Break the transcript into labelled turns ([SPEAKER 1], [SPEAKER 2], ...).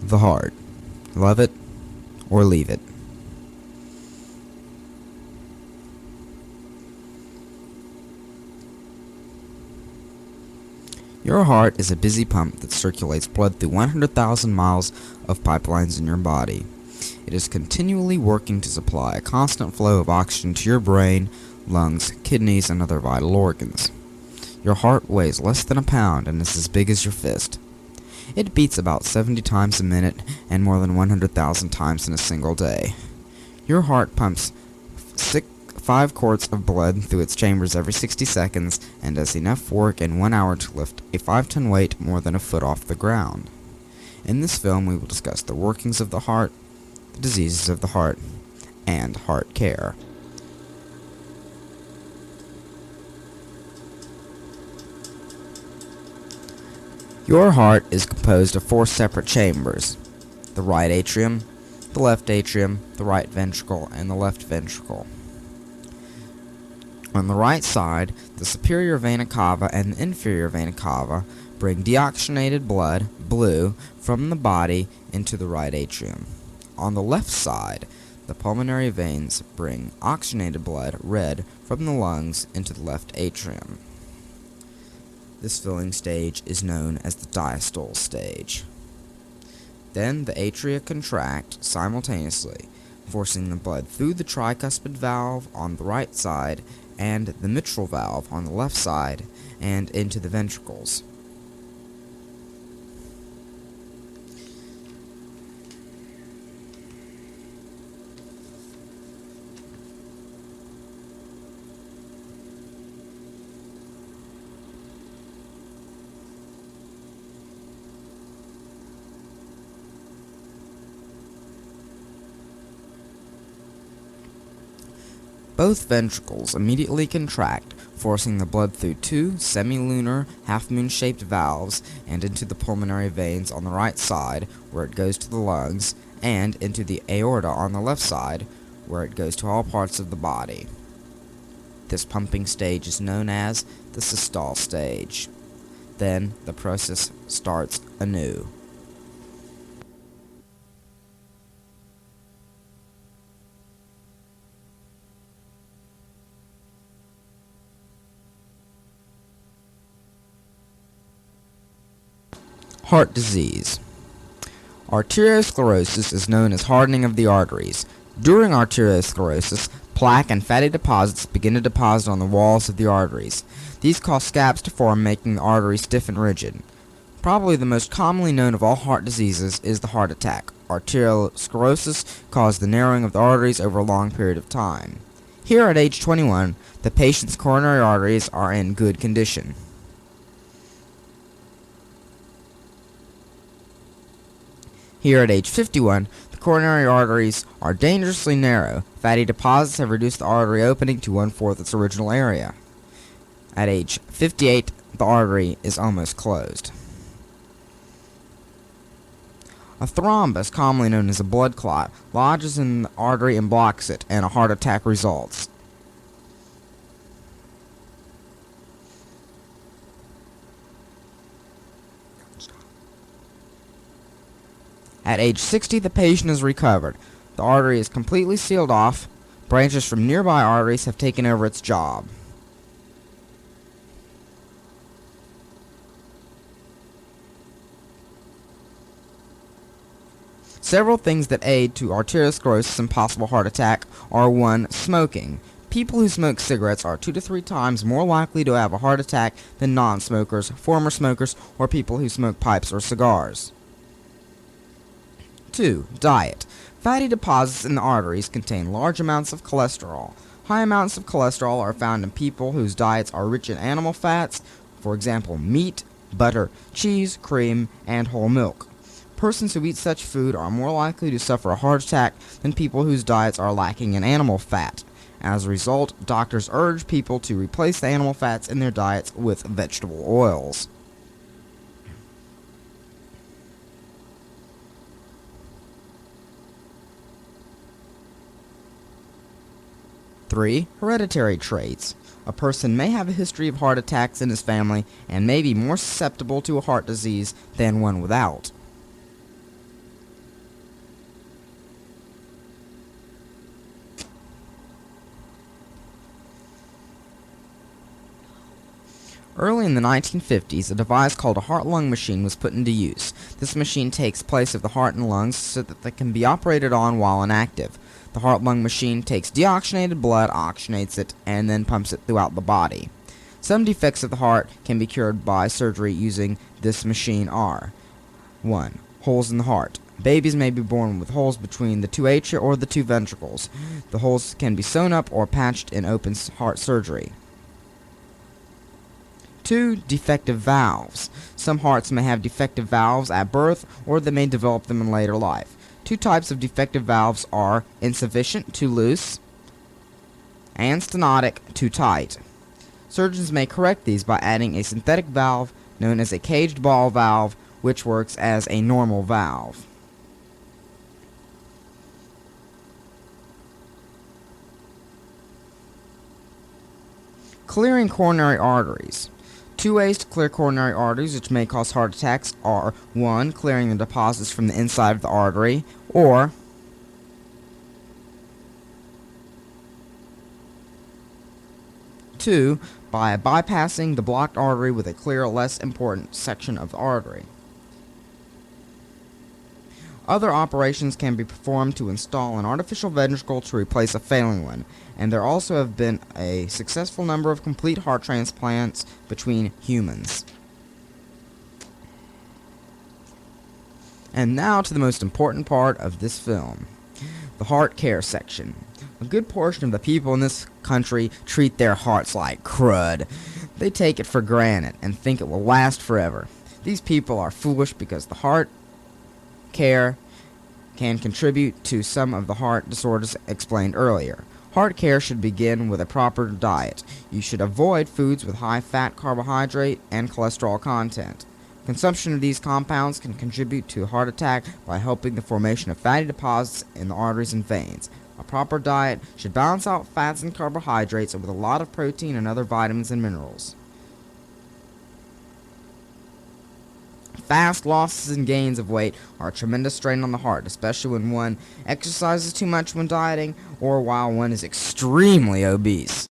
[SPEAKER 1] The heart. Love it or leave it. Your heart is a busy pump that circulates blood through 100,000 miles of pipelines in your body. It is continually working to supply a constant flow of oxygen to your brain, lungs, kidneys, and other vital organs. Your heart weighs less than a pound and is as big as your fist. It beats about 70 times a minute and more than 100,000 times in a single day. Your heart pumps 5 quarts of blood through its chambers every 60 seconds and does enough work in 1 hour to lift a 5-ton weight more than a foot off the ground. In this film, we will discuss the workings of the heart, the diseases of the heart, and heart care. Your heart is composed of 4 separate chambers: the right atrium, the left atrium, the right ventricle, and the left ventricle. On the right side, the superior vena cava and the inferior vena cava bring deoxygenated blood, blue, from the body into the right atrium. On the left side, the pulmonary veins bring oxygenated blood, red, from the lungs into the left atrium. This filling stage is known as the diastole stage. Then the atria contract simultaneously, forcing the blood through the tricuspid valve on the right side and the mitral valve on the left side and into the ventricles. Both ventricles immediately contract, forcing the blood through 2 semilunar, half-moon-shaped valves and into the pulmonary veins on the right side, where it goes to the lungs, and into the aorta on the left side, where it goes to all parts of the body. This pumping stage is known as the systole stage. Then the process starts anew. Heart disease. Arteriosclerosis is known as hardening of the arteries. During arteriosclerosis, plaque and fatty deposits begin to deposit on the walls of the arteries. These cause scabs to form, making the artery stiff and rigid. Probably the most commonly known of all heart diseases is the heart attack. Arteriosclerosis causes the narrowing of the arteries over a long period of time. Here at age 21, the patient's coronary arteries are in good condition. Here at age 51, the coronary arteries are dangerously narrow. Fatty deposits have reduced the artery opening to 1/4 its original area. At age 58, the artery is almost closed. A thrombus, commonly known as a blood clot, lodges in the artery and blocks it, and a heart attack results. At age 60, the patient is recovered. The artery is completely sealed off. Branches from nearby arteries have taken over its job. Several things that aid to arteriosclerosis and possible heart attack are 1. Smoking. People who smoke cigarettes are 2 to 3 times more likely to have a heart attack than non-smokers, former smokers, or people who smoke pipes or cigars. 2. Diet. Fatty deposits in the arteries contain large amounts of cholesterol. High amounts of cholesterol are found in people whose diets are rich in animal fats, for example, meat, butter, cheese, cream, and whole milk. Persons who eat such food are more likely to suffer a heart attack than people whose diets are lacking in animal fat. As a result, doctors urge people to replace the animal fats in their diets with vegetable oils. Three, hereditary traits. A person may have a history of heart attacks in his family and may be more susceptible to a heart disease than one without. Early in the 1950s, a device called a heart-lung machine was put into use. This machine takes place of the heart and lungs so that they can be operated on while inactive. The heart-lung machine takes deoxygenated blood, oxygenates it, and then pumps it throughout the body. Some defects of the heart can be cured by surgery using this machine are: 1. Holes in the heart. Babies may be born with holes between the two atria or the two ventricles. The holes can be sewn up or patched in open heart surgery. 2. Defective valves. Some hearts may have defective valves at birth, or they may develop them in later life. Two types of defective valves are insufficient, too loose, and stenotic, too tight. Surgeons may correct these by adding a synthetic valve known as a caged ball valve, which works as a normal valve. Clearing coronary arteries. Two ways to clear coronary arteries which may cause heart attacks are: 1. Clearing the deposits from the inside of the artery, or 2. By bypassing the blocked artery with a clear, less important section of the artery. Other operations can be performed to install an artificial ventricle to replace a failing one, and there also have been a successful number of complete heart transplants between humans. And now to the most important part of this film, the heart care section. A good portion of the people in this country treat their hearts like crud. They take it for granted and think it will last forever. These people are foolish because the heart care can contribute to some of the heart disorders explained earlier. Heart care should begin with a proper diet. You should avoid foods with high fat, carbohydrate, and cholesterol content. Consumption of these compounds can contribute to a heart attack by helping the formation of fatty deposits in the arteries and veins. A proper diet should balance out fats and carbohydrates with a lot of protein and other vitamins and minerals. Fast losses and gains of weight are a tremendous strain on the heart, especially when one exercises too much when dieting or while one is extremely obese.